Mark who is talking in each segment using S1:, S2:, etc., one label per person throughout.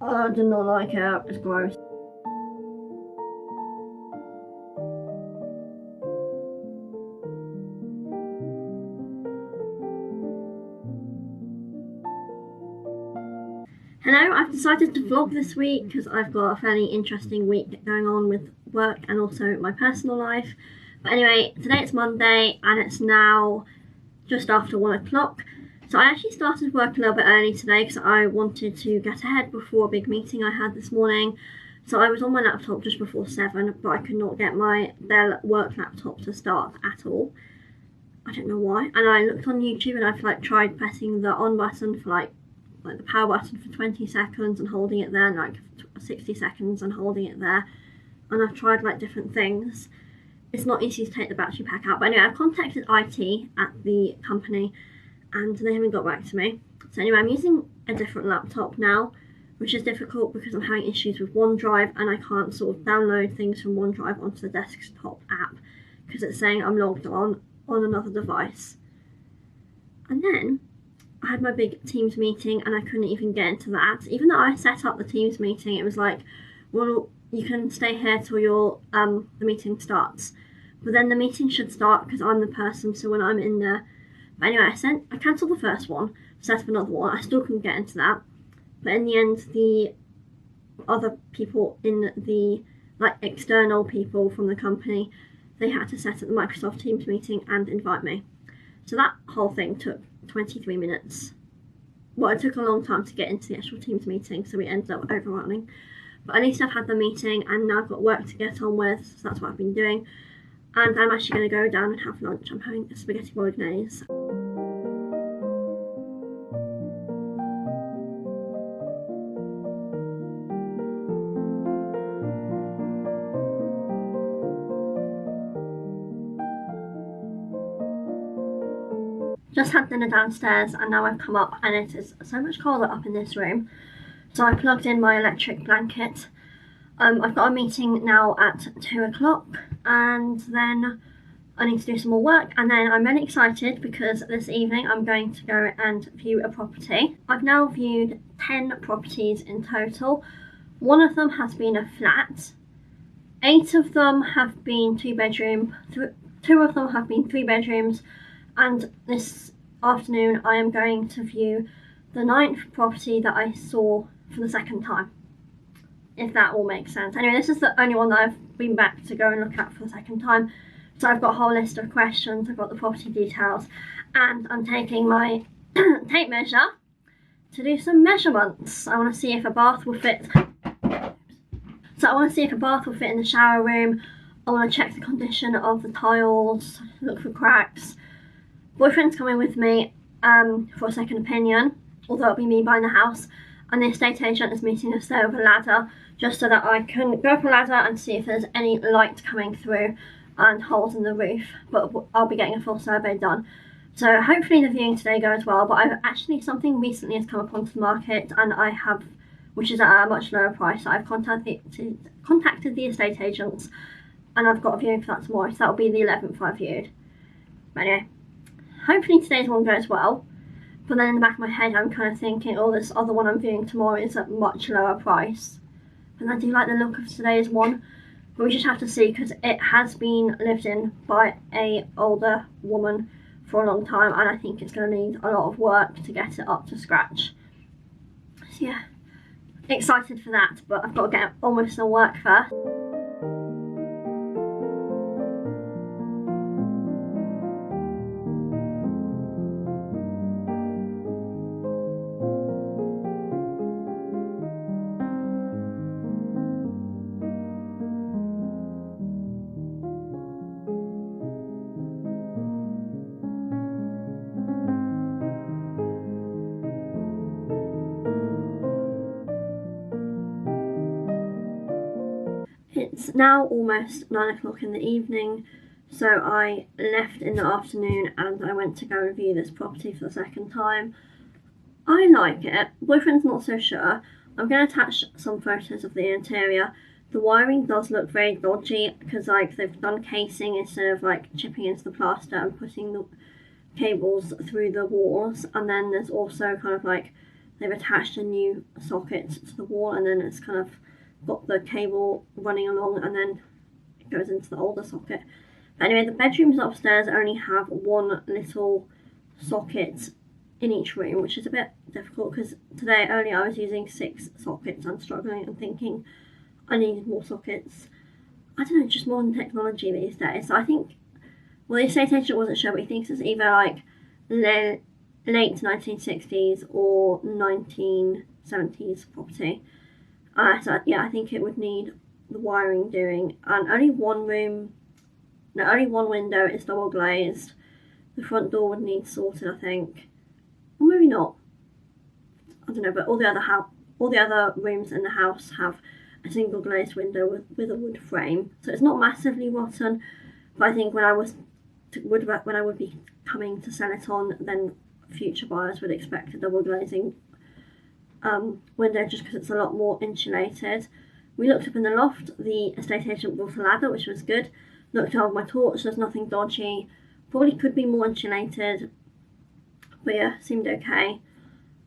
S1: I do not like it, it's gross. Hello, I've decided to vlog this week because I've got a fairly interesting week going on with work and also my personal life. But anyway, today it's Monday and it's now just after 1 o'clock. So I actually started work a little bit early today because I wanted to get ahead before a big meeting I had this morning. So I was on my laptop just before 7, but I could not get my Dell work laptop to start at all. I don't know why. And I looked on YouTube and I've tried pressing the on button for like the power button for 20 seconds and holding it there, and like 60 seconds and holding it there. And I've tried different things. It's not easy to take the battery pack out. But anyway, I've contacted IT at the company and they haven't got back to me. So anyway, I'm using a different laptop now, which is difficult because I'm having issues with OneDrive and I can't sort of download things from OneDrive onto the desktop app because it's saying I'm logged on another device. And then I had my big Teams meeting and I couldn't even get into that. Even though I set up the Teams meeting, it was like, well, you can stay here till the meeting starts. But then the meeting should start because I'm the person, so when I'm in there. But anyway, I cancelled the first one, set up another one. I still couldn't get into that. But in the end, the other people in the, external people from the company, they had to set up the Microsoft Teams meeting and invite me. So that whole thing took 23 minutes. Well, it took a long time to get into the actual Teams meeting, so we ended up overrunning. But at least I've had the meeting and now I've got work to get on with, so that's what I've been doing. And I'm actually going to go down and have lunch. I'm having a spaghetti bolognese. Just had dinner downstairs and now I've come up and it is so much colder up in this room. So I plugged in my electric blanket. I've got a meeting now at 2 o'clock and then I need to do some more work, and then I'm really excited because this evening I'm going to go and view a property. I've now viewed 10 properties in total. One of them has been a flat. 8 of them have been 2-bedroom, 2 of them have been 3 bedrooms, and this afternoon I am going to view the 9th property that I saw for the second time, if that all makes sense. Anyway, this is the only one that I've been back to go and look at for the second time. So I've got a whole list of questions, I've got the property details, and I'm taking my tape measure to do some measurements. I want to see if a bath will fit. So I want to see if a bath will fit in the shower room. I want to check the condition of the tiles, look for cracks. Boyfriend's coming with me for a second opinion, although it'll be me buying the house. And the estate agent is meeting us there with a ladder, just so that I can go up a ladder and see if there's any light coming through and holes in the roof. But I'll be getting a full survey done. So hopefully the viewing today goes well. But I've actually, something recently has come up onto the market and I have, which is at a much lower price. So I've contacted the estate agents and I've got a viewing for that tomorrow. So that'll be the 11th I viewed. But anyway, hopefully today's one goes well. But then in the back of my head I'm kind of thinking, oh, this other one I'm viewing tomorrow is at much lower price. And I do like the look of today's one. But we just have to see because it has been lived in by a older woman for a long time and I think it's going to need a lot of work to get it up to scratch. So yeah, excited for that, but I've got to get on with some work first. It's now almost 9 o'clock in the evening, so I left in the afternoon and I went to go and view this property for the second time. I like it. Boyfriend's not so sure. I'm going to attach some photos of the interior. The wiring does look very dodgy because they've done casing instead of chipping into the plaster and putting the cables through the walls, and then there's also kind of they've attached a new socket to the wall, and then it's kind of got the cable running along, and then it goes into the older socket. But anyway, the bedrooms upstairs only have one little socket in each room, which is a bit difficult because earlier I was using 6 sockets. I'm struggling and thinking I needed more sockets. I don't know, just modern technology these days. So I think, well, the estate agent wasn't sure, but he thinks it's either like late 1960s or 1970s property. So yeah, I think it would need the wiring doing, and only one window is double glazed. The front door would need sorted, I think. Or maybe not. I don't know, but all the other rooms in the house have a single glazed window with a wood frame, so it's not massively rotten. But I think when I would be coming to sell it on, then future buyers would expect a double glazing window, just because it's a lot more insulated. We looked up in the loft. The estate agent brought a ladder, which was good. Looked over my torch. There's nothing dodgy. Probably could be more insulated, but yeah, seemed okay.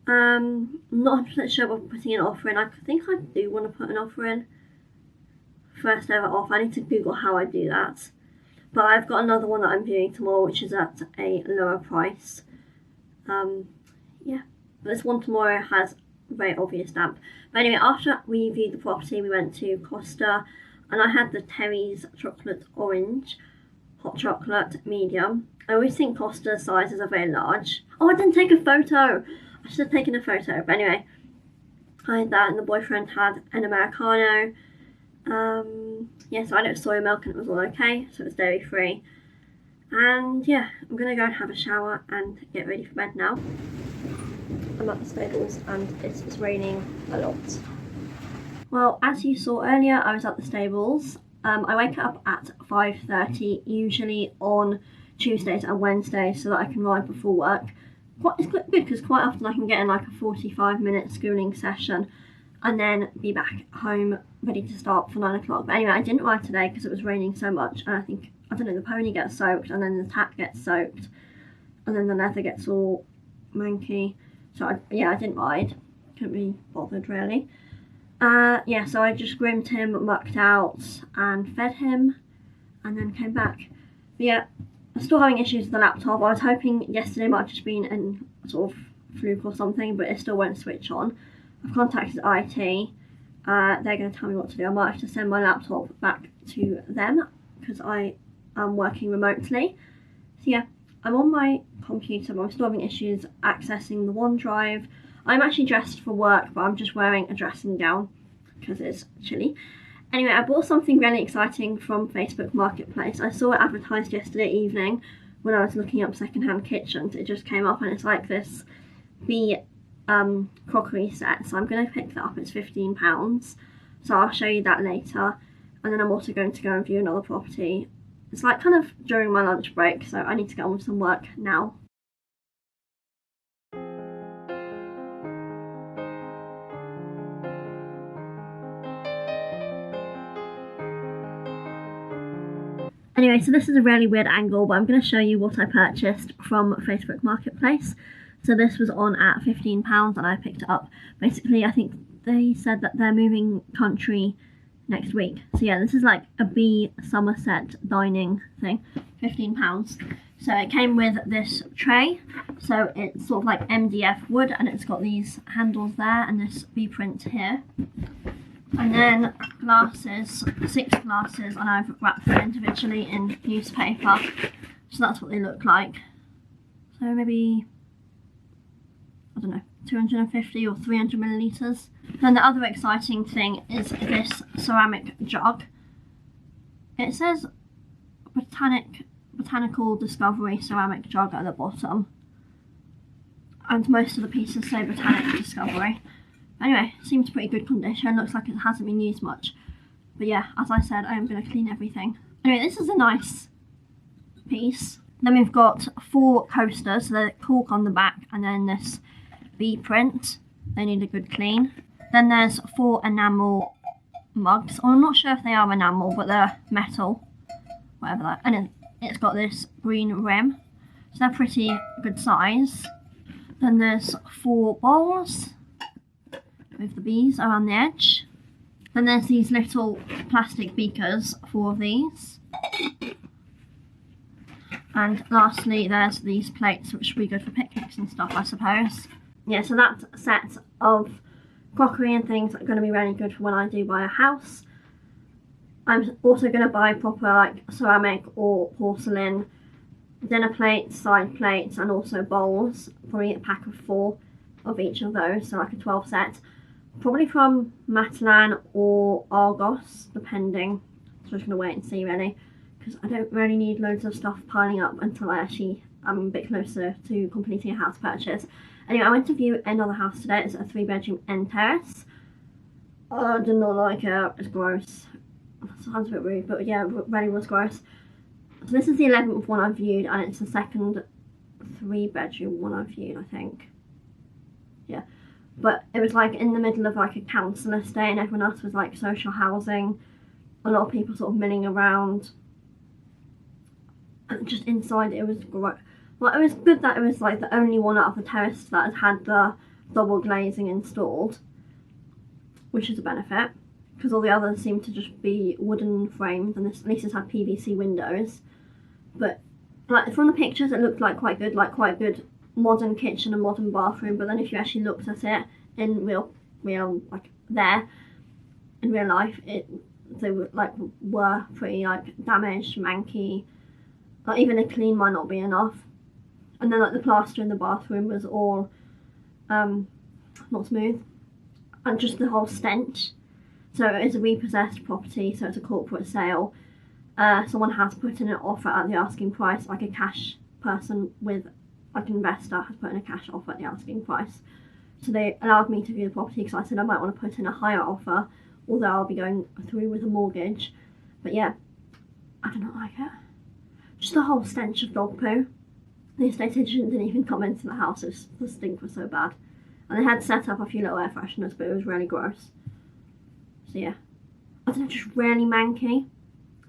S1: Not 100% sure about putting an offer in. I think I do want to put an offer in. First ever offer. I need to Google how I do that. But I've got another one that I'm viewing tomorrow, which is at a lower price. Yeah, this one tomorrow has a very obvious damp. But anyway, after we viewed the property, we went to Costa, and I had the Terry's chocolate orange, hot chocolate, medium. I always think Costa sizes are very large. Oh, I didn't take a photo. I should have taken a photo. But anyway, I had that, and the boyfriend had an Americano. Yeah, so I had soy milk and it was all okay, so it's dairy free. And yeah, I'm gonna go and have a shower and get ready for bed now. I'm at the stables and it's raining a lot. Well, as you saw earlier, I was at the stables. I wake up at 5:30, usually on Tuesdays and Wednesdays, so that I can ride before work. It's good because quite often I can get in like a 45-minute schooling session and then be back home ready to start for 9 o'clock. But anyway, I didn't ride today because it was raining so much, and I don't know, the pony gets soaked, and then the tack gets soaked, and then the leather gets all manky. So I didn't ride. Couldn't be bothered really. Yeah, so I just groomed him, mucked out, and fed him, and then came back. But yeah, I'm still having issues with the laptop. I was hoping yesterday might have just been a sort of fluke or something, but it still won't switch on. I've contacted IT. They're going to tell me what to do. I might have to send my laptop back to them because I am working remotely. So yeah, I'm on my computer, but I'm still having issues accessing the OneDrive. I'm actually dressed for work, but I'm just wearing a dressing gown because it's chilly. Anyway, I bought something really exciting from Facebook Marketplace. I saw it advertised yesterday evening when I was looking up secondhand kitchens. It just came up, and it's like this crockery set. So I'm going to pick that up. It's £15. So I'll show you that later. And then I'm also going to go and view another property. It's like kind of during my lunch break, so I need to get on with some work now. Anyway, so this is a really weird angle, but I'm going to show you what I purchased from Facebook Marketplace. So this was on at £15 and I picked it up. Basically, I think they said that they're moving country next week. So yeah, this is like a bee Somerset dining thing, £15. So it came with this tray. So it's sort of like MDF wood, and it's got these handles there and this bee print here. And then glasses, 6 glasses, and I've wrapped them individually in newspaper. So that's what they look like. So maybe, I don't know, 250 or 300 millilitres. Then the other exciting thing is this ceramic jug. It says Botanical Discovery ceramic jug at the bottom. And most of the pieces say Botanic Discovery. Anyway, seems pretty good condition. Looks like it hasn't been used much. But yeah, as I said, I am going to clean everything. Anyway, this is a nice piece. Then we've got 4 coasters, so they're cork on the back, and then this bee print. They need a good clean. Then there's 4 enamel mugs. I'm not sure if they are enamel, but they're metal. Whatever that. And then it's got this green rim. So they're pretty good size. Then there's 4 bowls. with the bees around the edge. Then there's these little plastic beakers, 4 of these. And lastly, there's these plates, which should be good for picnics and stuff, I suppose. Yeah, so that set of crockery and things are going to be really good for when I do buy a house. I'm also going to buy proper like ceramic or porcelain dinner plates, side plates, and also bowls. Probably a pack of 4 of each of those, so like a 12 set. Probably from Matalan or Argos, depending. So I'm just going to wait and see really, because I don't really need loads of stuff piling up until I actually am a bit closer to completing a house purchase. Anyway, I went to view another house today. It's a 3-bedroom end terrace. I did not like it. It's gross. It sounds a bit rude, but yeah, it really was gross. So this is the 11th one I've viewed, and it's the second 3-bedroom one I've viewed, I think. Yeah, but it was like in the middle of like a council estate, and everyone else was like social housing. A lot of people sort of milling around, and just inside it was gross. Well, it was good that it was like the only one out of the terrace that has had the double glazing installed, which is a benefit, because all the others seem to just be wooden frames, and this at least has had PVC windows. But like from the pictures, it looked like quite good modern kitchen and modern bathroom. But then if you actually looked at it in real like there in real life, they were pretty like damaged, manky. Like even a clean might not be enough. And then like the plaster in the bathroom was all not smooth, and just the whole stench. So it's a repossessed property, so it's a corporate sale. Someone has put in an offer at the asking price, like a cash person with like an investor has put in a cash offer at the asking price. So they allowed me to view the property because I said I might want to put in a higher offer, although I'll be going through with a mortgage. But yeah, I do not like it. Just the whole stench of dog poo. The estate agent didn't even come into the house, the stink was so bad. And they had set up a few little air fresheners, but it was really gross. So yeah, I don't know, just really manky.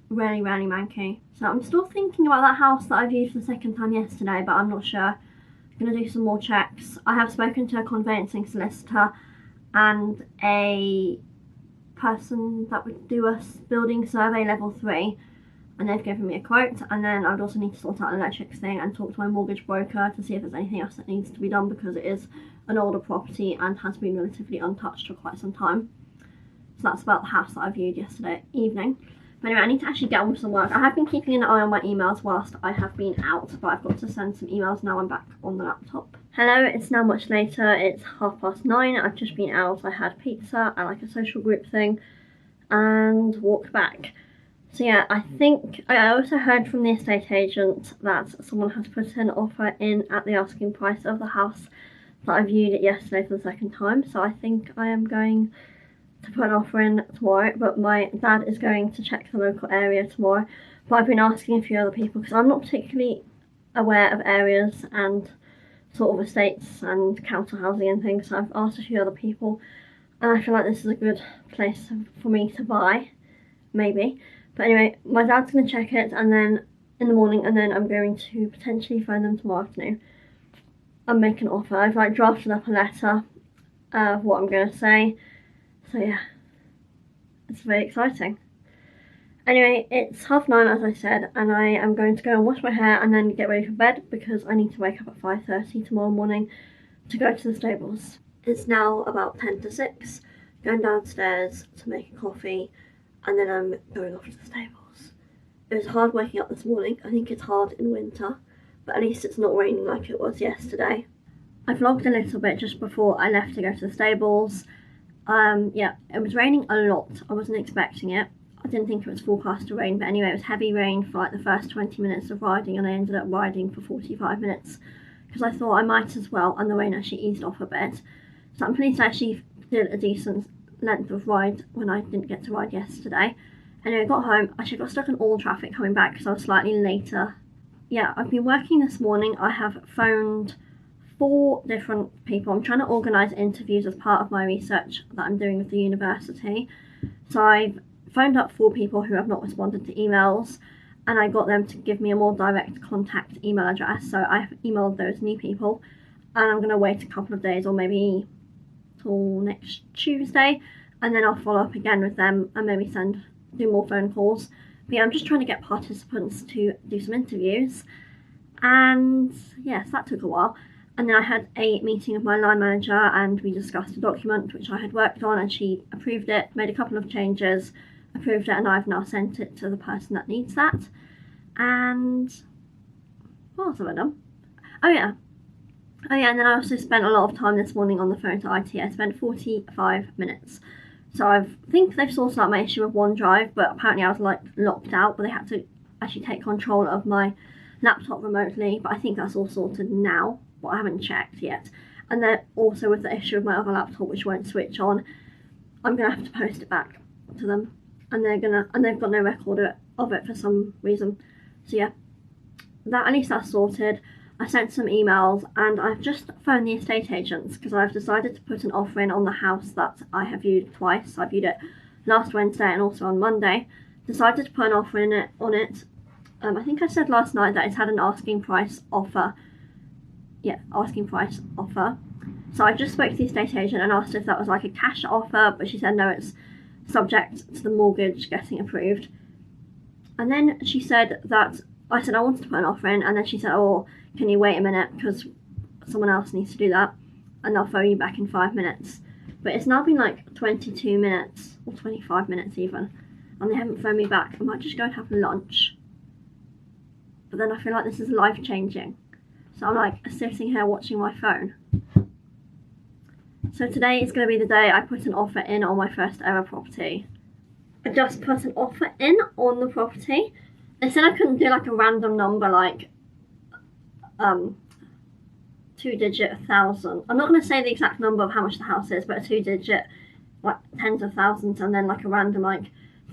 S1: Really manky. So I'm still thinking about that house that I viewed for the second time yesterday, but I'm not sure. I'm going to do some more checks. I have spoken to a conveyancing solicitor and a person that would do a building survey level 3, and they've given me a quote. And then I'd also need to sort out an electrics thing and talk to my mortgage broker to see if there's anything else that needs to be done, because it is an older property and has been relatively untouched for quite some time. So that's about the house that I viewed yesterday evening. But anyway, I need to actually get on with some work. I have been keeping an eye on my emails whilst I have been out, but I've got to send some emails now I'm back on the laptop. Hello, it's now much later. It's 9:30. I've just been out. I had pizza and like a social group thing and walked back. So yeah, I think I also heard from the estate agent that someone has put an offer in at the asking price of the house that I viewed it yesterday for the second time. So I think I am going to put an offer in tomorrow, but my dad is going to check the local area tomorrow. But I've been asking a few other people because I'm not particularly aware of areas and sort of estates and council housing and things, so I've asked a few other people, and I feel like this is a good place for me to buy, maybe. But anyway, my dad's going to check it and then in the morning, and then I'm going to potentially phone them tomorrow afternoon and make an offer. I've like drafted up a letter of what I'm going to say. So yeah, it's very exciting. Anyway, it's 9:30 as I said, and I am going to go and wash my hair and then get ready for bed because I need to wake up at 5:30 tomorrow morning to go to the stables. It's now about 10 to 6, going downstairs to make a coffee, and then I'm going off to the stables. It was hard waking up this morning. I think it's hard in winter, but at least it's not raining like it was yesterday. I vlogged a little bit just before I left to go to the stables. Yeah, it was raining a lot. I wasn't expecting it. I didn't think it was forecast to rain, but anyway, it was heavy rain for like the first 20 minutes of riding, and I ended up riding for 45 minutes because I thought I might as well, and the rain actually eased off a bit. So I'm pleased I actually did a decent length of ride when I didn't get to ride yesterday. Anyway, I got home. Actually got stuck in all traffic coming back because I was slightly later. Yeah, I've been working this morning. I have phoned 4 different people. I'm trying to organise interviews as part of my research that I'm doing with the university. So I've phoned up 4 people who have not responded to emails, and I got them to give me a more direct contact email address. So I've emailed those new people, and I'm going to wait a couple of days, or maybe till next Tuesday, and then I'll follow up again with them and maybe do more phone calls. But yeah, I'm just trying to get participants to do some interviews, and yes, that took a while. And then I had a meeting with my line manager and we discussed a document which I had worked on, and she approved it, made a couple of changes, approved it, and I've now sent it to the person that needs that. And what else have I done? Oh yeah, and then I also spent a lot of time this morning on the phone to IT. I spent 45 minutes. So I think they've sorted out my issue with OneDrive, but apparently I was like locked out, but they had to actually take control of my laptop remotely. But I think that's all sorted now, but I haven't checked yet. And then also with the issue of my other laptop, which won't switch on, I'm gonna have to post it back to them, and they've got no record of it for some reason. So yeah, at least that's sorted. I sent some emails, and I've just phoned the estate agents because I've decided to put an offer in on the house that I have viewed twice. I viewed it last Wednesday and also on Monday. Decided to put an offer on it. I think I said last night that it's had an asking price offer. Yeah, asking price offer. So I just spoke to the estate agent and asked if that was like a cash offer, but she said no, it's subject to the mortgage getting approved. And then she said that I said I wanted to put an offer in, and then she said, oh, can you wait a minute because someone else needs to do that, and I'll phone you back in 5 minutes. But it's now been like 22 minutes or 25 minutes even, and they haven't phoned me back. I might just go and have lunch, but then I feel like this is life changing, so I'm like sitting here watching my phone. So today is going to be the day I put an offer in on my first ever property. I just put an offer in on the property. They said I couldn't do like a random number like 2-digit 1,000. I'm not going to say the exact number of how much the house is, but a 2-digit like tens of thousands, and then like a random like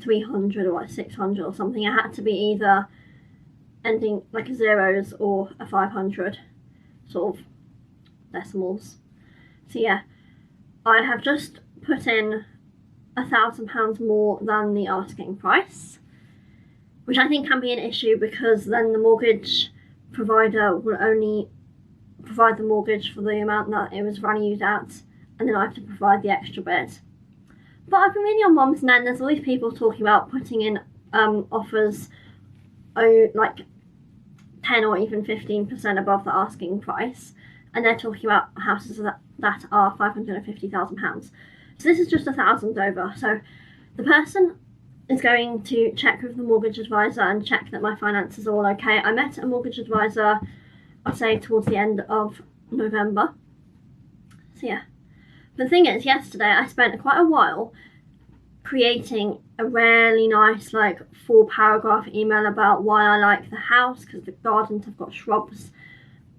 S1: 300 or like 600 or something. It had to be either ending like a zeros or a 500 sort of decimals. So yeah, I have just put in £1,000 more than the asking price, which I think can be an issue because then the mortgage provider will only provide the mortgage for the amount that it was valued at, and then I have to provide the extra bit. But I've been reading on Mum's Net, and there's all these people talking about putting in offers like 10 or even 15% above the asking price, and they're talking about houses that are £550,000. So this is just 1,000 over. So the person is going to check with the mortgage advisor and check that my finances are all okay. I met a mortgage advisor, I'd say towards the end of November. So yeah. The thing is, yesterday I spent quite a while creating a really nice like 4-paragraph email about why I like the house, because the gardens have got shrubs,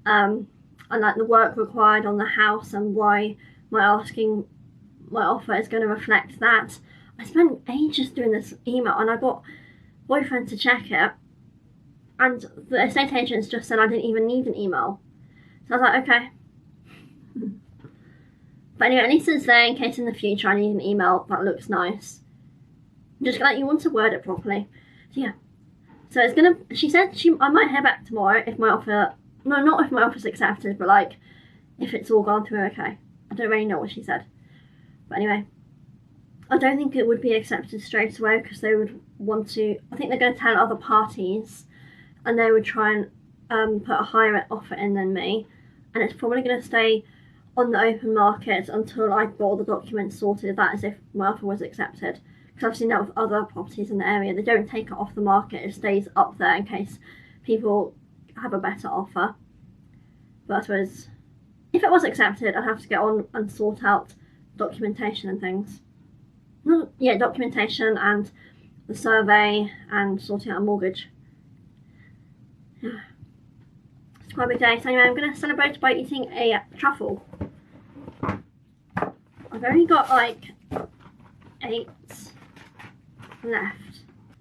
S1: and like the work required on the house, and why my offer is going to reflect that. I spent ages doing this email, and I got boyfriend to check it, and the estate agents just said I didn't even need an email. So I was like, okay. But anyway, at least it's there in case in the future I need an email that looks nice. Just like you want to word it properly. So yeah. So it's gonna. She said I might hear back tomorrow if my offer. No, not if my offer's accepted, but like if it's all gone through okay. I don't really know what she said. But anyway, I don't think it would be accepted straight away because they would want to. I think they're going to tell other parties, and they would try and put a higher offer in than me, and it's probably going to stay on the open market until I got all the documents sorted. That is if my offer was accepted. Because I've seen that with other properties in the area. They don't take it off the market. It stays up there in case people have a better offer. But I suppose if it was accepted, I'd have to get on and sort out documentation and things. Yeah, documentation and the survey and sorting out a mortgage. Yeah. It's quite a big day. So anyway, I'm going to celebrate by eating a truffle. I've only got like 8 left.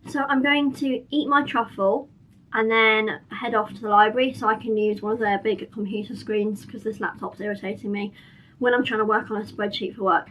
S1: So I'm going to eat my truffle and then head off to the library so I can use one of their big computer screens because this laptop's irritating me when I'm trying to work on a spreadsheet for work.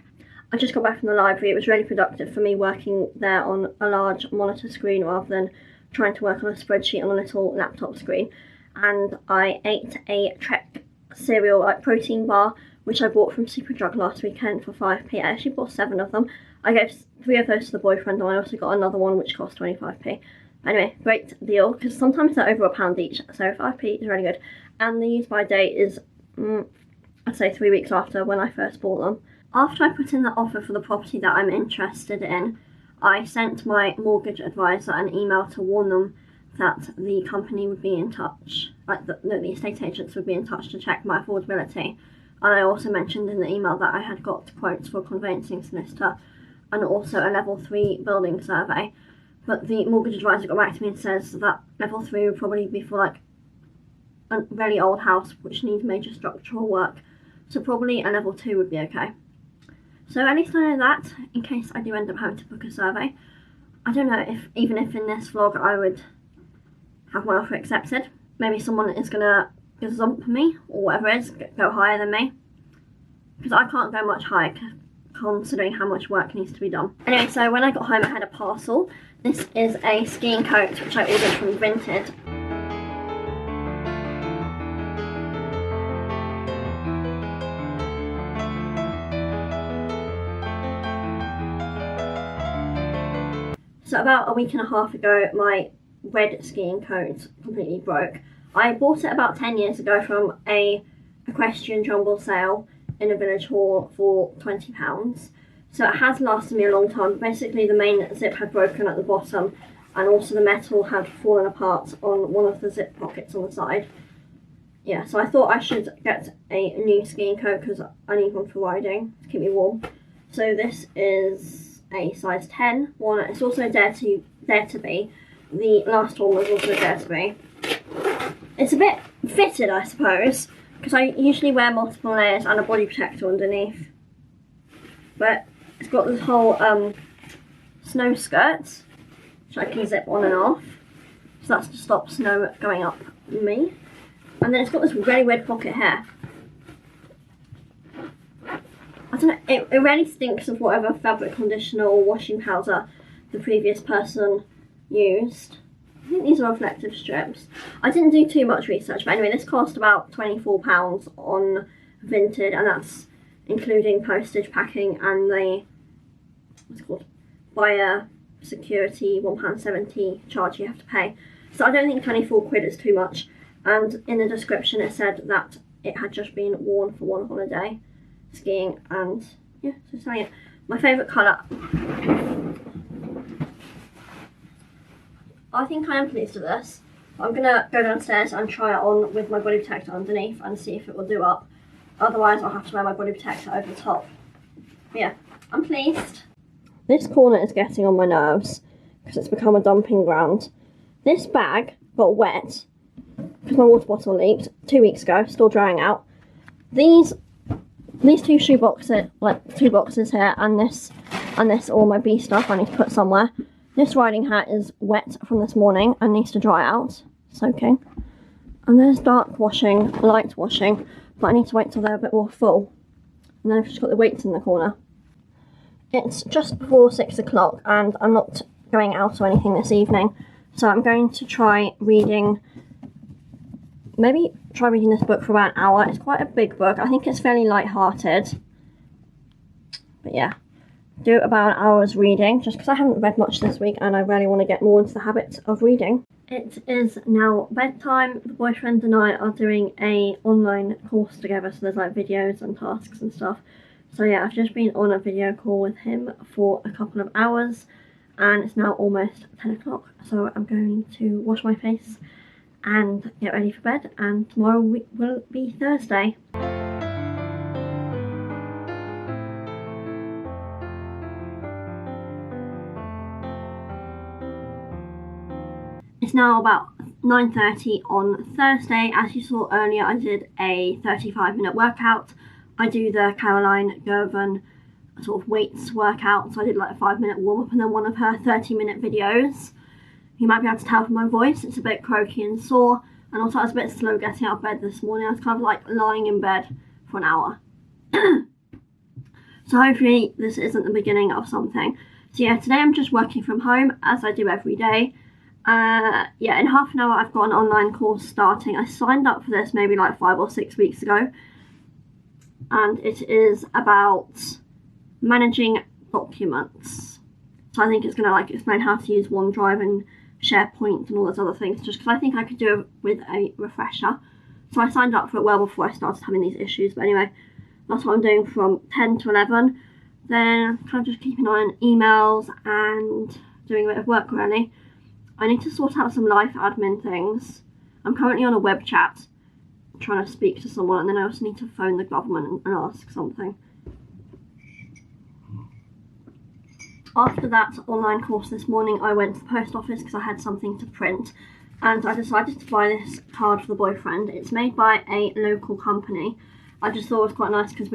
S1: I just got back from the library. It was really productive for me working there on a large monitor screen rather than trying to work on a spreadsheet on a little laptop screen. And I ate a Trek cereal, like protein bar which I bought from Superdrug last weekend for 5p. I actually bought 7 of them. I gave 3 of those to the boyfriend, and I also got another one which cost 25p. Anyway, great deal, because sometimes they're over £1 each, so 5p is really good. And the use by date is, I'd say 3 weeks after when I first bought them. After I put in the offer for the property that I'm interested in, I sent my mortgage advisor an email to warn them that the company would be in touch, the estate agents would be in touch to check my affordability. And I also mentioned in the email that I had got quotes for a conveyancing solicitor and also a level 3 building survey. But the mortgage advisor got back to me and says that level 3 would probably be for like a really old house which needs major structural work. So probably a level 2 would be okay. So at least I know that, in case I do end up having to book a survey. I don't know if, even if in this vlog I would have my offer accepted. Maybe someone is going to gazump me, or whatever it is, go higher than me. Because I can't go much higher, considering how much work needs to be done. Anyway, so when I got home I had a parcel. This is a skiing coat, which I ordered from Vinted. So about a week and a half ago, my red skiing coat completely broke. I bought it about 10 years ago from a equestrian jumble sale in a village hall for £20. So it has lasted me a long time. Basically the main zip had broken at the bottom, and also the metal had fallen apart on one of the zip pockets on the side. Yeah, so I thought I should get a new skiing coat because I need one for riding to keep me warm. So this is a size 10 one. It's also Dare to Be. The last one was also Dare to Be. It's a bit fitted, I suppose, because I usually wear multiple layers and a body protector underneath. But it's got this whole snow skirt, which I can zip on and off. So that's to stop snow going up me. And then it's got this really weird pocket here. I don't know, it really stinks of whatever fabric conditioner or washing powder the previous person used. I think these are reflective strips. I didn't do too much research, but anyway, this cost about £24 on Vinted, and that's including postage, packing, and the, what's it called, buyer security £1.70 charge you have to pay. So I don't think 24 quid is too much. And in the description it said that it had just been worn for one holiday, skiing, and yeah, so selling it. My favourite colour. I think I am pleased with this. I'm gonna go downstairs and try it on with my body protector underneath and see if it will do up. Otherwise I'll have to wear my body protector over the top. But yeah, I'm pleased. This corner is getting on my nerves because it's become a dumping ground. This bag got wet because my water bottle leaked 2 weeks ago, still drying out. These two shoe boxes, like 2 boxes here, and this all my bee stuff I need to put somewhere. This riding hat is wet from this morning and needs to dry out, soaking. And there's dark washing, light washing, but I need to wait till they're a bit more full. And then I've just got the weights in the corner. It's just before 6 o'clock and I'm not going out or anything this evening, so I'm going to try reading, maybe try reading this book for about an hour. It's quite a big book. I think it's fairly light-hearted. But yeah, do about an hour's reading, just because I haven't read much this week and I really want to get more into the habit of reading. It is now bedtime. The boyfriend and I are doing a online course together, so there's like videos and tasks and stuff. So yeah, I've just been on a video call with him for a couple of hours and it's now almost 10 o'clock. So I'm going to wash my face and get ready for bed, and tomorrow will be Thursday. It's now about 9:30 on Thursday. As you saw earlier, I did a 35-minute workout. I do the Caroline Gervin sort of weights workout, so I did like a 5-minute warm-up and then one of her 30-minute videos. You might be able to tell from my voice, it's a bit croaky and sore, and also I was a bit slow getting out of bed this morning. I was kind of like lying in bed for an hour. So hopefully this isn't the beginning of something. So yeah, today I'm just working from home as I do every day. Yeah, in half an hour I've got an online course starting. I signed up for this maybe like 5 or 6 weeks ago. and it is about managing documents. So I think it's going to like explain how to use OneDrive and SharePoint and all those other things, just because I think I could do it with a refresher. So I signed up for it well before I started having these issues. But anyway, that's what I'm doing from 10 to 11. Then kind of just keeping an eye on emails and doing a bit of work really. I need to sort out some life admin things. I'm currently on a web chat trying to speak to someone, and then I also need to phone the government and ask something. After that online course this morning, I went to the post office because I had something to print, and I decided to buy this card for the boyfriend. It's made by a local company. I just thought it was quite nice because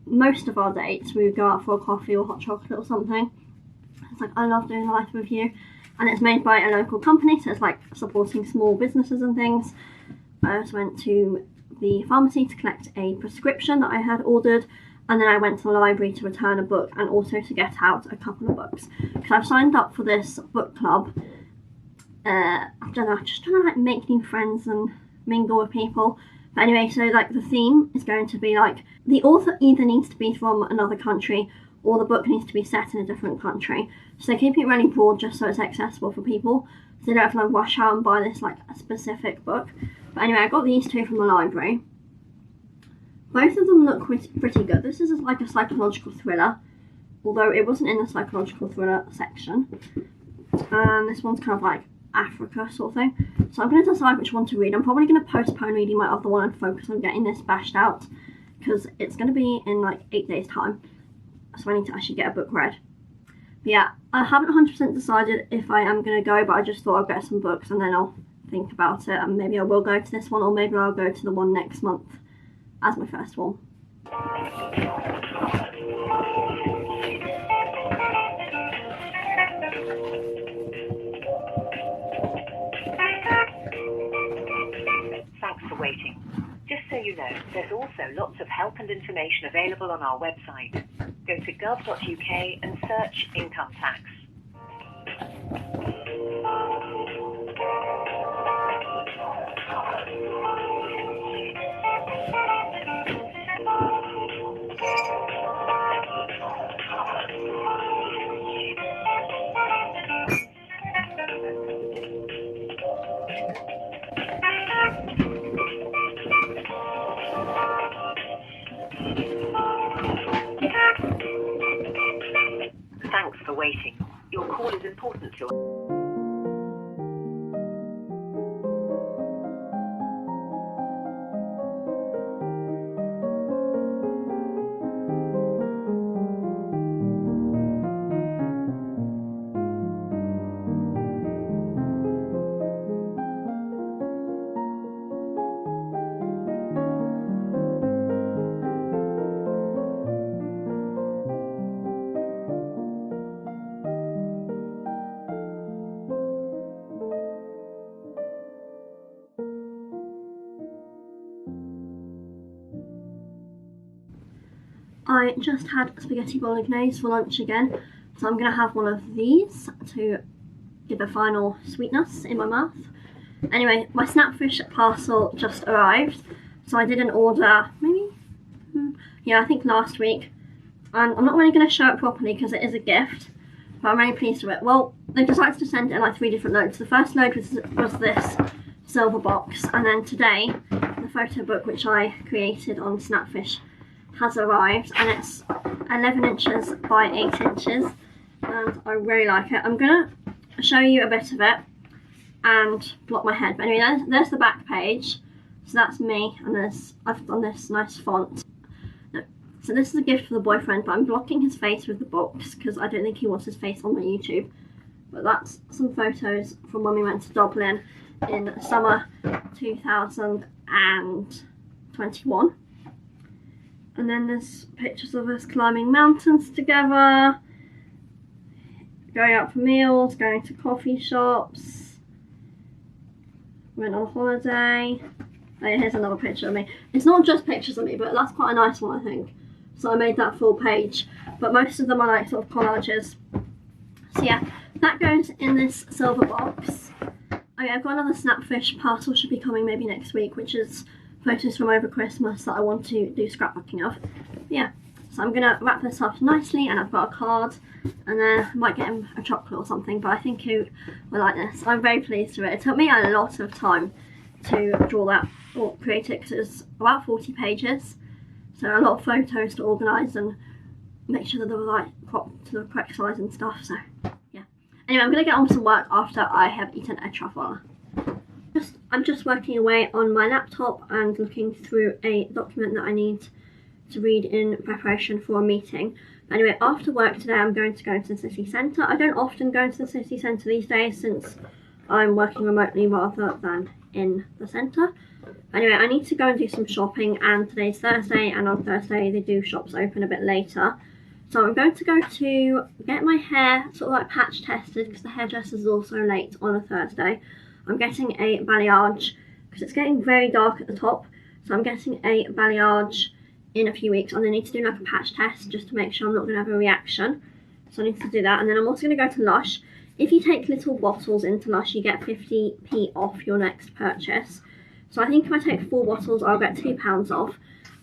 S1: most of our dates, we would go out for a coffee or hot chocolate or something. It's like, I love doing life with you. And it's made by a local company, so it's like supporting small businesses and things. I also went to the pharmacy to collect a prescription that I had ordered, and then I went to the library to return a book and also to get out a couple of books. Because I've signed up for this book club. I don't know, just trying to like make new friends and mingle with people. But anyway, so like the theme is going to be like the author either needs to be from another country or the book needs to be set in a different country. So they're keeping it really broad just so it's accessible for people. So they don't have to like rush out and buy this like a specific book. But anyway, I got these two from the library. Both of them look pretty good. This is like a psychological thriller, although it wasn't in the psychological thriller section. And this one's kind of like Africa sort of thing. So I'm going to decide which one to read. I'm probably going to postpone reading my other one and focus on getting this bashed out, because it's going to be in like 8 days time. So I need to actually get a book read. But yeah, I haven't 100% decided if I am going to go, but I just thought I'll get some books and then I'll think about it, and maybe I will go to this one, or maybe I'll go to the one next month as my first one.
S2: Thanks for waiting. Just so you know, there's also lots of help and information available on our website. Go to gov.uk and search income tax. Thanks for waiting. Your call is important to us.
S1: I just had spaghetti bolognese for lunch again, so I'm going to have one of these to give a final sweetness in my mouth. Anyway, my Snapfish parcel just arrived, so I did an order I think last week, and I'm not really going to show it properly because it is a gift, but I'm really pleased with it. Well, they decided to send it in like 3 different loads. The first load was this silver box, and then today the photo book which I created on Snapfish has arrived, and it's 11 inches by 8 inches, and I really like it. I'm gonna show you a bit of it and block my head, but anyway, there's the back page. So that's me, and I've done this nice font. So this is a gift for the boyfriend, but I'm blocking his face with the box because I don't think he wants his face on my YouTube. But that's some photos from when we went to Dublin in summer 2021. And then there's pictures of us climbing mountains together, going out for meals, going to coffee shops, went on holiday. Oh, here's another picture of me. It's not just pictures of me, but that's quite a nice one, I think. So I made that full page, but most of them are like sort of collages. So yeah, that goes in this silver box. Okay, I've got another Snapfish parcel, should be coming maybe next week, which is photos from over Christmas that I want to do scrapbooking of. But yeah, so I'm going to wrap this up nicely, and I've got a card, and then I might get him a chocolate or something, but I think he will like this. I'm very pleased with it. It took me a lot of time to draw that or create it, because it's about 40 pages, so a lot of photos to organise and make sure that they're right cropped to the correct size and stuff. So yeah, anyway, I'm going to get on with some work after I have eaten a truffle. I'm just working away on my laptop and looking through a document that I need to read in preparation for a meeting. But anyway, after work today I'm going to go into the city centre. I don't often go into the city centre these days since I'm working remotely rather than in the centre. Anyway, I need to go and do some shopping, and today's Thursday, and on Thursday they do shops open a bit later. So I'm going to go to get my hair sort of like patch tested, because the hairdresser is also late on a Thursday. I'm getting a balayage because it's getting very dark at the top, so I'm getting a balayage in a few weeks, and I need to do like a patch test just to make sure I'm not going to have a reaction. So I need to do that, and then I'm also going to go to Lush. If you take little bottles into Lush, you get 50p off your next purchase. So I think if I take 4 bottles, I'll get £2 off.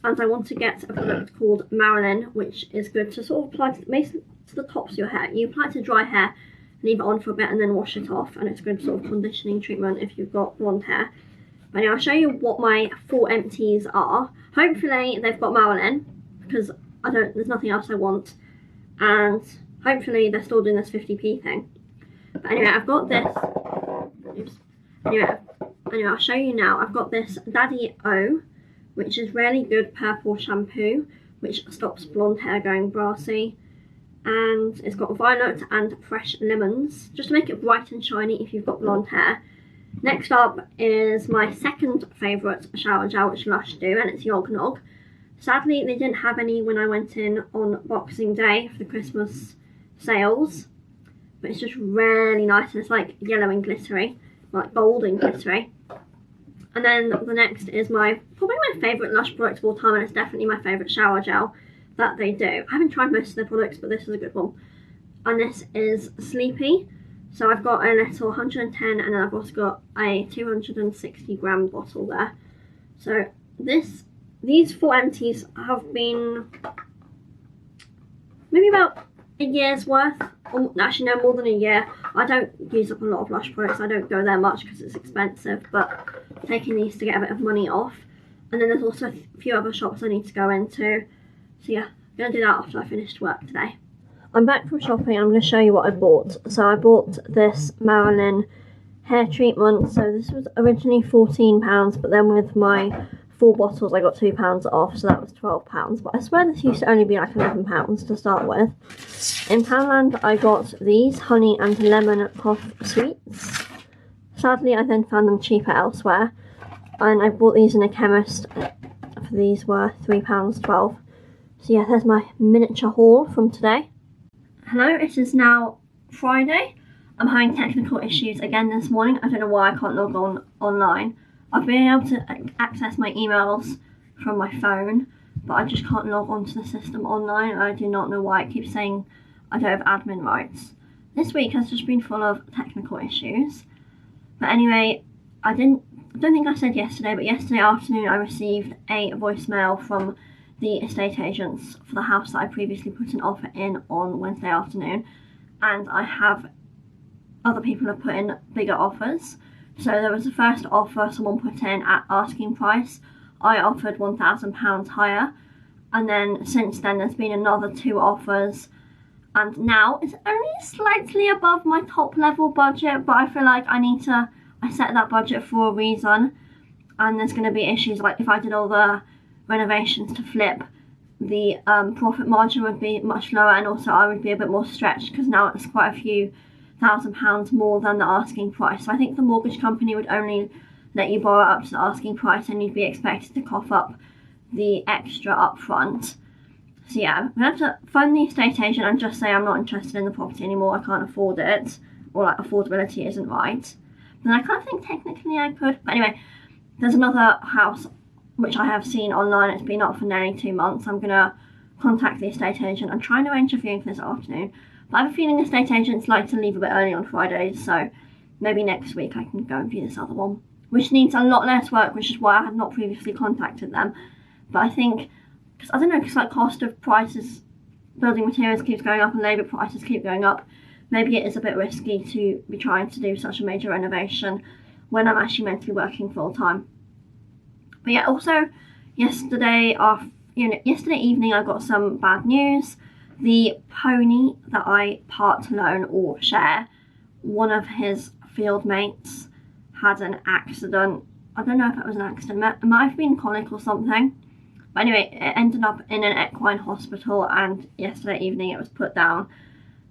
S1: And I want to get a product called Marilyn, which is good to sort of apply to the tops of your hair. You apply it to dry hair, leave it on for a bit, and then wash it off, and it's a good sort of conditioning treatment if you've got blonde hair. But anyway, I'll show you what my 4 empties are. Hopefully they've got Marilyn, because there's nothing else I want, and hopefully they're still doing this 50p thing. But anyway, I've got this. Oops. Anyway, I'll show you now. I've got this Daddy O, which is really good purple shampoo, which stops blonde hair going brassy. And it's got violet and fresh lemons, just to make it bright and shiny if you've got blonde hair. Next up is my second favourite shower gel, which Lush do, and it's Yog Nog. Sadly, they didn't have any when I went in on Boxing Day for the Christmas sales, but it's just really nice, and it's like yellow and glittery, like gold and glittery. And then the next is probably my favourite Lush product of all time, and it's definitely my favourite shower gel that they do. I haven't tried most of their products, but this is a good one. And this is Sleepy. So I've got a little 110, and then I've also got a 260 gram bottle there. So these 4 empties have been maybe about a year's worth. Actually, no, more than a year. I don't use up a lot of Lush products. I don't go there much because it's expensive, but taking these to get a bit of money off. And then there's also a few other shops I need to go into. So yeah, I'm going to do that after I finished work today. I'm back from shopping, and I'm going to show you what I bought. So I bought this Marilyn hair treatment. So this was originally £14, but then with my 4 bottles I got £2 off, so that was £12. But I swear this used to only be like £11 to start with. In Poundland I got these honey and lemon cough sweets. Sadly I then found them cheaper elsewhere, and I bought these in a chemist. For these were £3.12. So yeah, there's my miniature haul from today. Hello, it is now Friday. I'm having technical issues again this morning. I don't know why I can't log on online. I've been able to access my emails from my phone, but I just can't log onto the system online. I do not know why it keeps saying I don't have admin rights. This week has just been full of technical issues. But anyway, I don't think I said yesterday, but yesterday afternoon I received a voicemail from the estate agents for the house that I previously put an offer in on Wednesday afternoon, and I have other people have put in bigger offers. So there was the first offer someone put in at asking price. I offered £1,000 higher, and then since then there's been another 2 offers, and now it's only slightly above my top level budget, but I feel like I set that budget for a reason, and there's going to be issues like if I did all the renovations to flip, the profit margin would be much lower, and also I would be a bit more stretched because now it's quite a few £1,000 more than the asking price. So I think the mortgage company would only let you borrow up to the asking price, and you'd be expected to cough up the extra upfront. So yeah, I'm going to have to phone the estate agent and just say I'm not interested in the property anymore, I can't afford it, or like affordability isn't right. Then I kind of think technically I could. But anyway, there's another house which I have seen online. It's been up for nearly 2 months. I'm going to contact the estate agent and try and arrange a viewing for this afternoon. But I have a feeling estate agents like to leave a bit early on Fridays, so maybe next week I can go and view this other one. which needs a lot less work, which is why I had not previously contacted them. But I think, because I don't know, because like cost of prices, building materials keeps going up and labour prices keep going up, maybe it is a bit risky to be trying to do such a major renovation when I'm actually meant to be working full time. But yeah, also yesterday evening I got some bad news. The pony that I part loan or share, one of his field mates had an accident. I don't know if it was an accident, it might have been colic or something. But anyway, it ended up in an equine hospital, and yesterday evening it was put down.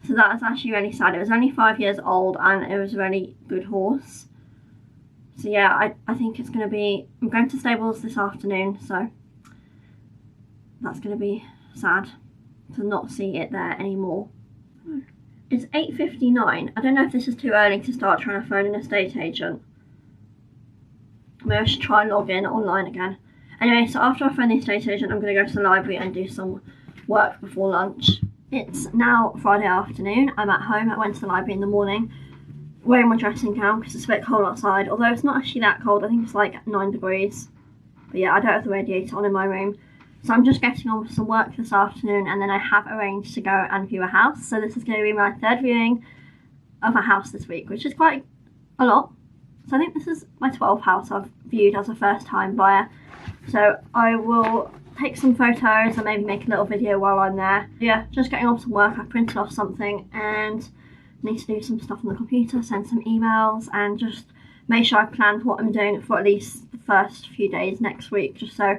S1: So that is actually really sad. It was only 5 years old and it was a really good horse. So yeah, I think it's going to be, I'm going to stables this afternoon, so that's going to be sad to not see it there anymore. It's 8:59. I don't know if this is too early to start trying to phone an estate agent. Maybe I should try and log in online again. Anyway, so after I phone the estate agent, I'm going to go to the library and do some work before lunch. It's now Friday afternoon. I'm at home. I went to the library in the morning wearing my dressing gown because it's a bit cold outside, although it's not actually that cold. I think it's like 9 degrees. But yeah, I don't have the radiator on in my room. So I'm just getting on with some work this afternoon, and then I have arranged to go and view a house. So this is going to be my third viewing of a house this week, which is quite a lot. So I think this is my 12th house I've viewed as a first time buyer. So I will take some photos and maybe make a little video while I'm there. Yeah, just getting on some work. I printed off something and need to do some stuff on the computer, send some emails, and just make sure I've planned what I'm doing for at least the first few days next week, just so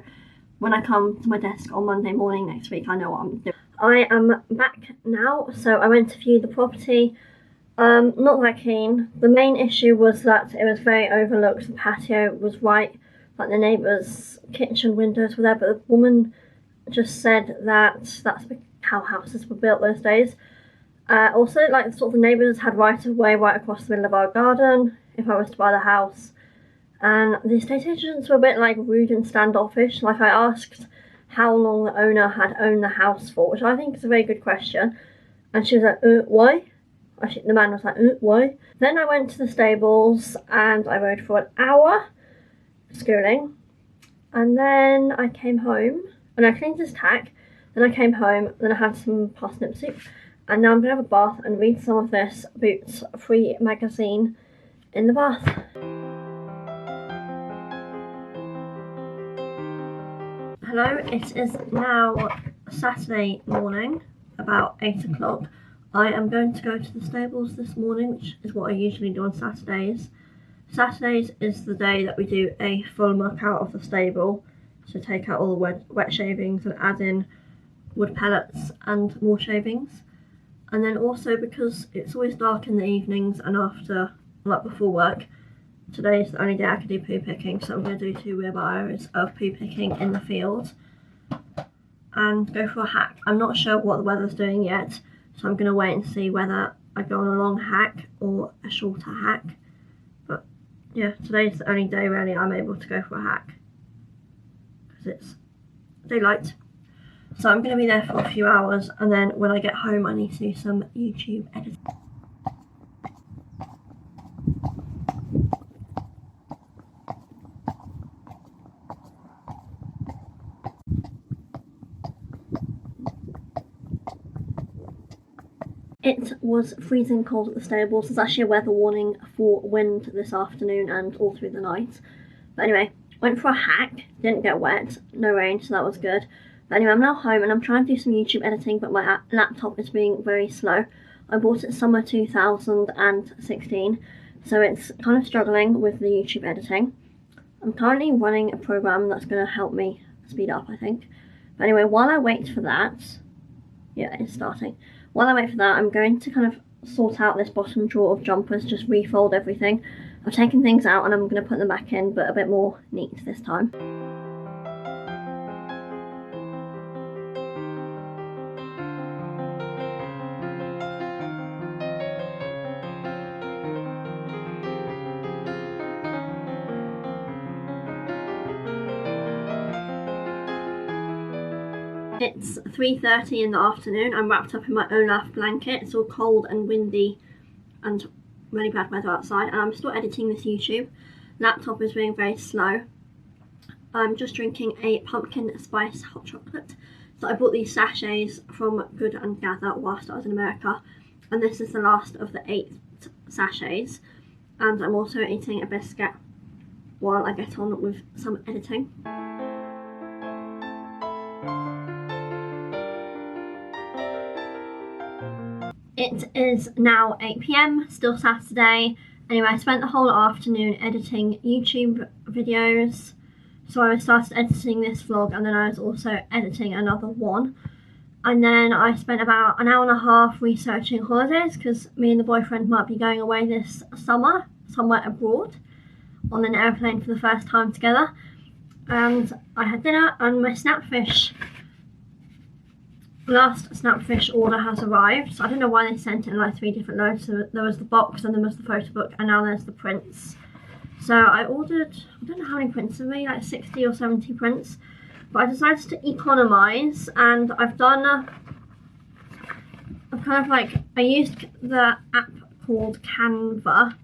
S1: when I come to my desk on Monday morning next week, I know what I'm doing. I am back now, so I went to view the property. Not that keen. The main issue was that it was very overlooked. The patio was right, like the neighbours' kitchen windows were there, but the woman just said that that's how houses were built those days. Also, like sort of the neighbours had right of way right across the middle of our garden if I was to buy the house. And the estate agents were a bit like rude and standoffish. Like I asked how long the owner had owned the house for, which I think is a very good question. And she was like, why? Actually, the man was like, why? Then I went to the stables and I rode for an hour schooling. And then I came home and I cleaned his tack. Then I came home, then I had some parsnip soup. And now I'm going to have a bath and read some of this Boots free magazine in the bath. Hello, it is now Saturday morning, about 8 o'clock. I am going to go to the stables this morning, which is what I usually do on Saturdays. Saturdays is the day that we do a full muck out of the stable, so take out all the wet shavings and add in wood pellets and more shavings. And then also because it's always dark in the evenings and after, like before work, today is the only day I can do poo picking, so I'm going to do 2 wheelbarrows of poo picking in the field and go for a hack. I'm not sure what the weather's doing yet, so I'm going to wait and see whether I go on a long hack or a shorter hack. But yeah, today's the only day really I'm able to go for a hack because it's daylight. So I'm going to be there for a few hours, and then when I get home I need to do some YouTube editing. It was freezing cold at the stables. There's actually a weather warning for wind this afternoon and all through the night. But anyway, went for a hack, didn't get wet, no rain, so that was good. But anyway, I'm now home and I'm trying to do some YouTube editing, but my laptop is being very slow. I bought it summer 2016, so it's kind of struggling with the YouTube editing. I'm currently running a program that's going to help me speed up, I think. But anyway, while I wait for that, yeah, it's starting. While I wait for that, I'm going to kind of sort out this bottom drawer of jumpers, just refold everything. I've taken things out and I'm going to put them back in, but a bit more neat this time. It's 3:30 in the afternoon. I'm wrapped up in my Olaf blanket. It's all cold and windy and really bad weather outside, and I'm still editing this YouTube. laptop is being very slow. I'm just drinking a pumpkin spice hot chocolate. So I bought these sachets from Good and Gather whilst I was in America, and this is the last of the 8 sachets. And I'm also eating a biscuit while I get on with some editing. It is now 8 PM, still Saturday. Anyway, I spent the whole afternoon editing YouTube videos. So I started editing this vlog, and then I was also editing another one. And then I spent about an hour and a half researching holidays, because me and the boyfriend might be going away this summer, somewhere abroad, on an airplane for the first time together. And I had dinner, and my Snapfish, last Snapfish order has arrived. So I don't know why they sent it in like 3 different loads. So there was the box, and there was the photo book, and now there's the prints. So I ordered, I don't know how many prints, maybe like 60 or 70 prints. But I decided to economise, and I used the app called Canva,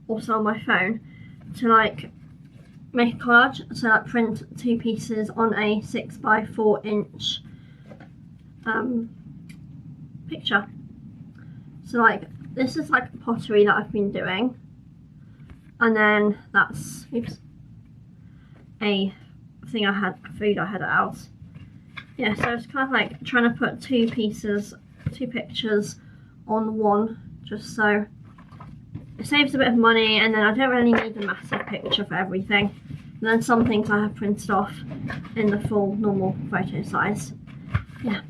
S1: also on my phone, to like make a collage. So like print 2 pieces on a 6x4 inch picture. So like this is like pottery that I've been doing, and then that's a thing I had, food I had out. Yeah, so it's kind of like trying to put 2 pictures on one, just so it saves a bit of money, and then I don't really need a massive picture for everything. And then some things I have printed off in the full normal photo size. Yeah,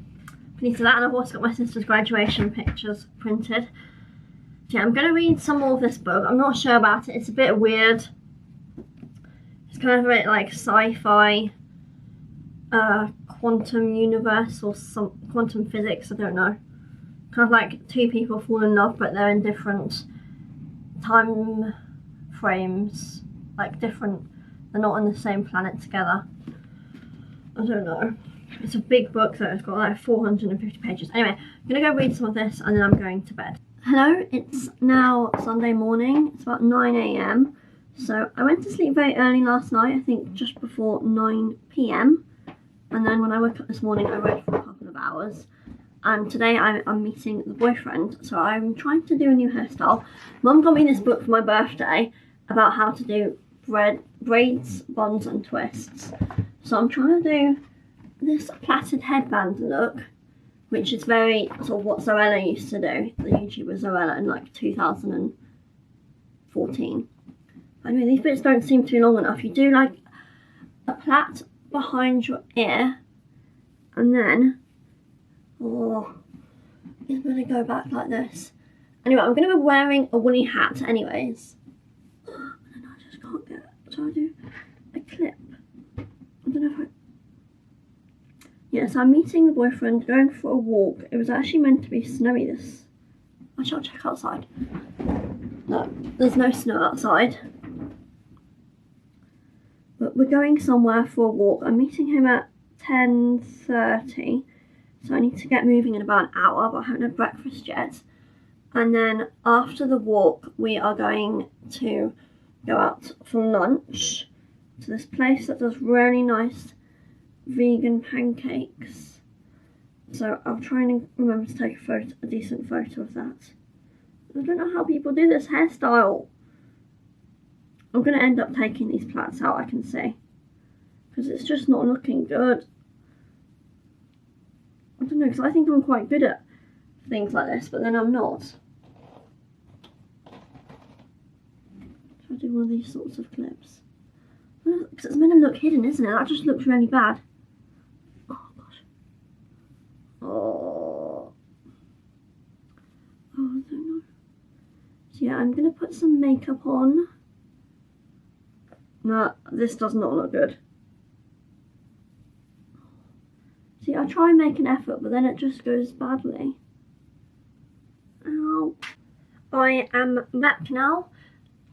S1: pleased with that. And I've also got my sister's graduation pictures printed. Yeah, I'm going to read some more of this book. I'm not sure about it. It's a bit weird. It's kind of a bit like sci-fi, quantum universe or some quantum physics, I don't know. Kind of like 2 people fall in love, but they're in different time frames, like different, they're not on the same planet together. I don't know. It's a big book though, it's got like 450 pages. Anyway, I'm going to go read some of this, and then I'm going to bed. Hello, it's now Sunday morning, it's about 9 AM. So I went to sleep very early last night, I think just before 9 PM. And then when I woke up this morning, I read for a couple of hours. And today I'm meeting the boyfriend, so I'm trying to do a new hairstyle. Mum got me this book for my birthday about how to do braids, buns and twists. So I'm trying to do this plaited headband look, which is very sort of what Zoella used to do, the YouTuber Zoella, in like 2014. Anyway, these bits don't seem to be long enough. You do like a plait behind your ear, and then, it's going to go back like this. Anyway, I'm going to be wearing a woolly hat anyways. And I just can't get, so I do a clip. I don't know if Yes, I'm meeting the boyfriend, going for a walk. It was actually meant to be snowy this. I shall check outside. No, there's no snow outside. But we're going somewhere for a walk. I'm meeting him at 10:30. So I need to get moving in about an hour, but I haven't had breakfast yet. And then after the walk, we are going to go out for lunch to this place that does really nice vegan pancakes. So I'll try and remember to take a decent photo of that. I don't know how people do this hairstyle. I'm going to end up taking these plaits out, I can see, because it's just not looking good. I don't know, because I think I'm quite good at things like this, but then I'm not. So I'll do one of these sorts of clips. Because it's meant to look hidden, isn't it? That just looks really bad. Oh, gosh. Oh, I don't know. So yeah, I'm going to put some makeup on. No, this does not look good. See, I try and make an effort, but then it just goes badly. Ow. I am back now.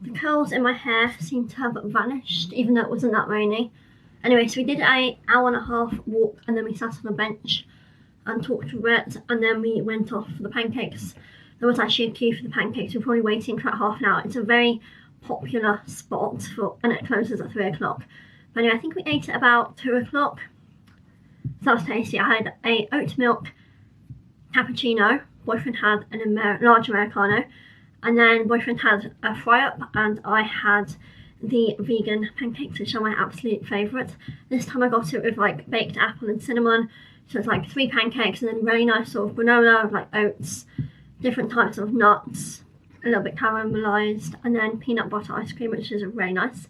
S1: The curls in my hair seem to have vanished, even though it wasn't that rainy. Anyway, so we did an hour and a half walk, and then we sat on a bench and talked a bit, and then we went off for the pancakes. There was actually a queue for the pancakes. We were probably waiting for about half an hour. It's a very popular spot and it closes at 3 o'clock. But anyway, I think we ate at about 2 o'clock. So that was tasty. I had a oat milk cappuccino, boyfriend had an large Americano, and then boyfriend had a fry up, and I had the vegan pancakes, which are my absolute favourite. This time I got it with like baked apple and cinnamon, so it's like 3 pancakes and then really nice sort of granola with like oats, different types of nuts, a little bit caramelised, and then peanut butter ice cream, which is really nice.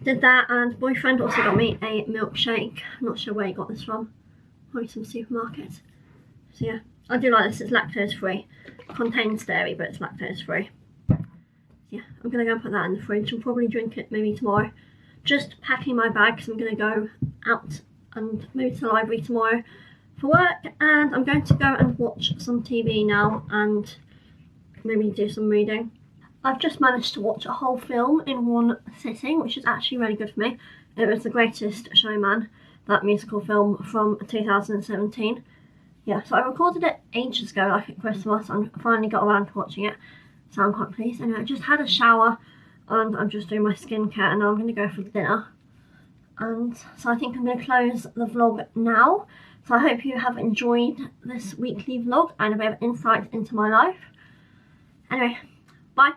S1: Did that, and boyfriend also got me a milkshake. I'm not sure where he got this from, probably some supermarket. So yeah, I do like this. It's lactose free, contains dairy but it's lactose free. Yeah, I'm gonna go and put that in the fridge and probably drink it maybe tomorrow. Just packing my bag because I'm gonna go out and maybe to the library tomorrow for work, and I'm going to go and watch some TV now and maybe do some reading. I've just managed to watch a whole film in one sitting, which is actually really good for me. It was The Greatest Showman, that musical film from 2017. Yeah, so I recorded it ages ago, like at Christmas, and finally got around to watching it, so I'm quite pleased. Anyway, I just had a shower and I'm just doing my skincare, and now I'm going to go for dinner. And so I think I'm going to close the vlog now. So I hope you have enjoyed this weekly vlog and a bit of insight into my life. Anyway, bye.